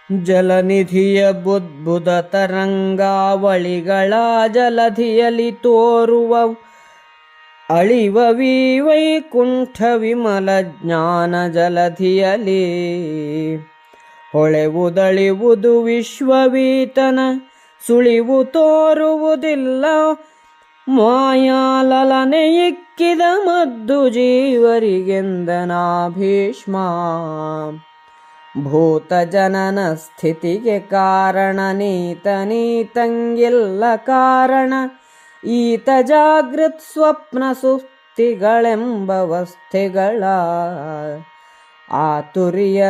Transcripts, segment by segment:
ಜಲನಿಧಿಯ ಬುದ್ಬುದ ತರಂಗಾವಳಿಗಳ ಜಲಧಿಯಲಿ ತೋರುವ ಅಳಿವವಿ ವೈಕುಂಠ ವಿಮಲ ಜ್ಞಾನ ಜಲಧಿಯಲಿ ಹೊಳೆವುದಳಿವುದು ವಿಶ್ವವೀತನ ಸುಳಿವು ತೋರುವುದಿಲ್ಲ. ಮಾಯಾಲಲನೆ ಇಕ್ಕಿದ ಮದ್ದು ಜೀವರಿಗೆಂದನ ಭೀಷ್ಮ. ಭೂತ ಜನನ ಸ್ಥಿತಿಗೆ ಕಾರಣ ನೀತಂಗಿಲ್ಲ ಕಾರಣ. ಈತ ಜಾಗೃತ್ ಸ್ವಪ್ನ ಸುಪ್ತಿಗಳೆಂಬ ವಸ್ಥೆಗಳ ಆತುರಿಯ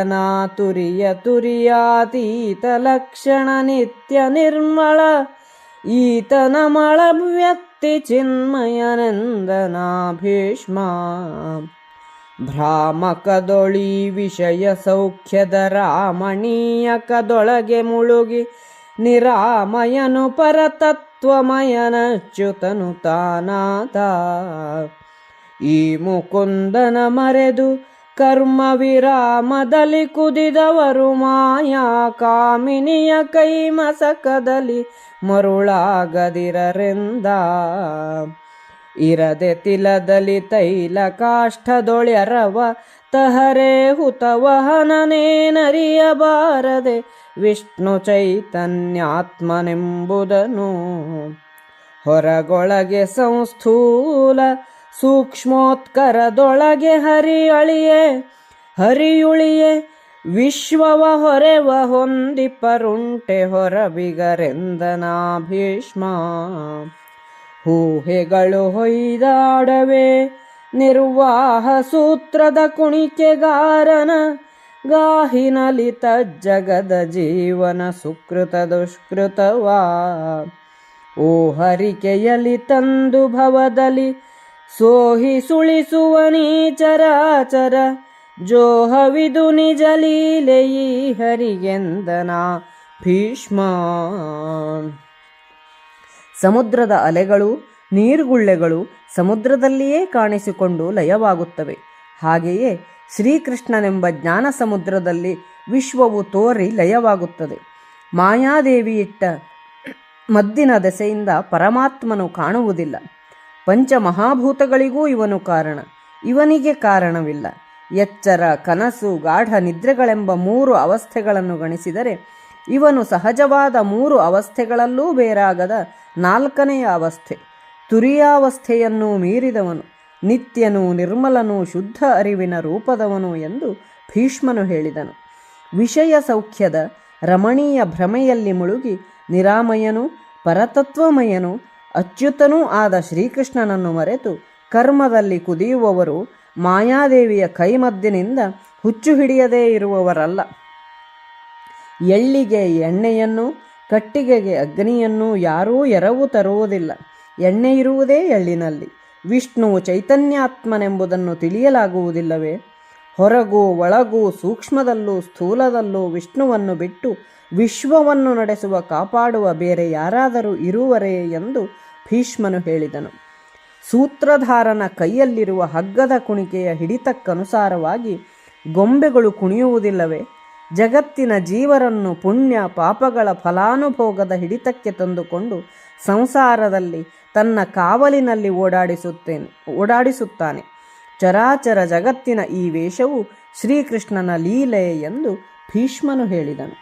ತುರಿಯಾತೀತ ಲಕ್ಷಣ ನಿತ್ಯ ನಿರ್ಮಲ. ಈತನ ಮಳ ವ್ಯಕ್ತಿ ಚಿನ್ಮಯನೆಂದನ ಭೀಷ್ಮ. ಭ್ರಾಮಕದೊಳಿ ವಿಷಯ ಸೌಖ್ಯದ ರಾಮಣೀಯಕದೊಳಗೆ ಮುಳುಗಿ ನಿರಾಮಯನು ಪರತತ್ವಮಯನಚ್ಯುತನು ತಾನಾತ. ಈ ಮುಕುಂದನ ಮರೆದು ಕರ್ಮ ವಿರಾಮದಲ್ಲಿ ಕುದಿದವರು ಮಾಯಾ ಕಾಮಿನಿಯ ಕೈಮಸಕದಲ್ಲಿ ಮರುಳಾಗದಿರರೆಂದ. ಇರದೆ ತಿಲದಲ್ಲಿ ತೈಲ ಕಾಷ್ಠದೊಳ್ಯರವ ತಹರೆ ಹುತವಹನನೇನರಿಯಬಾರದೆ ವಿಷ್ಣು ಚೈತನ್ಯಾತ್ಮನೆಂಬುದನು. ಹೊರಗೊಳಗೆ ಸಂಸ್ಥೂಲ ಸೂಕ್ಷ್ಮೋತ್ಕರದೊಳಗೆ ಹರಿಯುಳಿಯೇ ವಿಶ್ವವ ಹೊರೆವ ಹೊಂದಿಪರುಂಟೆ ಹೊರಬಿಗರೆಂದನ ಭೀಷ್ಮ. ಊಹೆಗಳು ಹೊಯ್ದಾಡವೆ ನಿರ್ವಾಹ ಸೂತ್ರದ ಕುಣಿಕೆಗಾರನ ಗಾಹಿನಲಿ ತಜ್ಜಗದ ಜೀವನ ಸುಕೃತ ದುಷ್ಕೃತವಾ. ಓ ಹರಿಕೆಯಲಿ ತಂದು ಭವದಲ್ಲಿ ಸೋಹಿ ಸುಳಿಸುವ ನೀಚರಾಚರ. ಜೋಹವಿದು ನಿಜ ಲೀಲೆಯೀ ಹರಿಗೆಂದನ ಭೀಷ್ಮ. ಸಮುದ್ರದ ಅಲೆಗಳು ನೀರ್ಗುಳ್ಳೆಗಳು ಸಮುದ್ರದಲ್ಲಿಯೇ ಕಾಣಿಸಿಕೊಂಡು ಲಯವಾಗುತ್ತವೆ. ಹಾಗೆಯೇ ಶ್ರೀಕೃಷ್ಣನೆಂಬ ಜ್ಞಾನ ಸಮುದ್ರದಲ್ಲಿ ವಿಶ್ವವು ತೋರಿ ಲಯವಾಗುತ್ತದೆ. ಮಾಯಾದೇವಿ ಇಟ್ಟ ಮದ್ದಿನ ದೆಸೆಯಿಂದ ಪರಮಾತ್ಮನು ಕಾಣುವುದಿಲ್ಲ. ಪಂಚಮಹಾಭೂತಗಳಿಗೂ ಇವನು ಕಾರಣ. ಇವನಿಗೆ ಕಾರಣವಿಲ್ಲ. ಎಚ್ಚರ, ಕನಸು, ಗಾಢ ನಿದ್ರೆಗಳೆಂಬ 3 ಅವಸ್ಥೆಗಳನ್ನು ಗಣಿಸಿದರೆ ಇವನು ಸಹಜವಾದ 3 ಅವಸ್ಥೆಗಳಲ್ಲೂ ಬೇರಾಗದ 4ನೆಯ ಅವಸ್ಥೆ ತುರಿಯಾವಸ್ಥೆಯನ್ನು ಮೀರಿದವನು. ನಿತ್ಯನು, ನಿರ್ಮಲನು, ಶುದ್ಧ ಅರಿವಿನ ರೂಪದವನು ಎಂದು ಭೀಷ್ಮನು ಹೇಳಿದನು. ವಿಷಯ ಸೌಖ್ಯದ ರಮಣೀಯ ಭ್ರಮೆಯಲ್ಲಿ ಮುಳುಗಿ ನಿರಾಮಯನು, ಪರತತ್ವಮಯನು, ಅಚ್ಯುತನೂ ಆದ ಶ್ರೀಕೃಷ್ಣನನ್ನು ಮರೆತು ಕರ್ಮದಲ್ಲಿ ಕುದಿಯುವವರು ಮಾಯಾದೇವಿಯ ಕೈಮದ್ದಿನಿಂದ ಹುಚ್ಚು ಹಿಡಿಯದೇ ಇರುವವರಲ್ಲ. ಎಳ್ಳಿಗೆ ಎಣ್ಣೆಯನ್ನು, ಕಟ್ಟಿಗೆಗೆ ಅಗ್ನಿಯನ್ನು ಯಾರೂ ಎರವು ತರುವುದಿಲ್ಲ. ಎಣ್ಣೆ ಇರುವುದೇ ಎಳ್ಳಿನಲ್ಲಿ. ವಿಷ್ಣುವು ಚೈತನ್ಯಾತ್ಮನೆಂಬುದನ್ನು ತಿಳಿಯಲಾಗುವುದಿಲ್ಲವೇ? ಹೊರಗೂ ಒಳಗೂ ಸೂಕ್ಷ್ಮದಲ್ಲೂ ಸ್ಥೂಲದಲ್ಲೂ ವಿಷ್ಣುವನ್ನು ಬಿಟ್ಟು ವಿಶ್ವವನ್ನು ನಡೆಸುವ ಕಾಪಾಡುವ ಬೇರೆ ಯಾರಾದರೂ ಇರುವರೇ ಎಂದು ಭೀಷ್ಮನು ಹೇಳಿದನು. ಸೂತ್ರಧಾರನ ಕೈಯಲ್ಲಿರುವ ಹಗ್ಗದ ಕುಣಿಕೆಯ ಹಿಡಿತಕ್ಕನುಸಾರವಾಗಿ ಗೊಂಬೆಗಳು ಕುಣಿಯುವುದಿಲ್ಲವೇ? ಜಗತ್ತಿನ ಜೀವರನ್ನು ಪುಣ್ಯ ಪಾಪಗಳ ಫಲಾನುಭೋಗದ ಹಿಡಿತಕ್ಕೆ ತಂದುಕೊಂಡು ಸಂಸಾರದಲ್ಲಿ ತನ್ನ ಕಾವಲಿನಲ್ಲಿ ಓಡಾಡಿಸುತ್ತಾನೆ. ಚರಾಚರ ಜಗತ್ತಿನ ಈ ವೇಷವು ಶ್ರೀಕೃಷ್ಣನ ಲೀಲೆ ಎಂದು ಭೀಷ್ಮನು ಹೇಳಿದನು.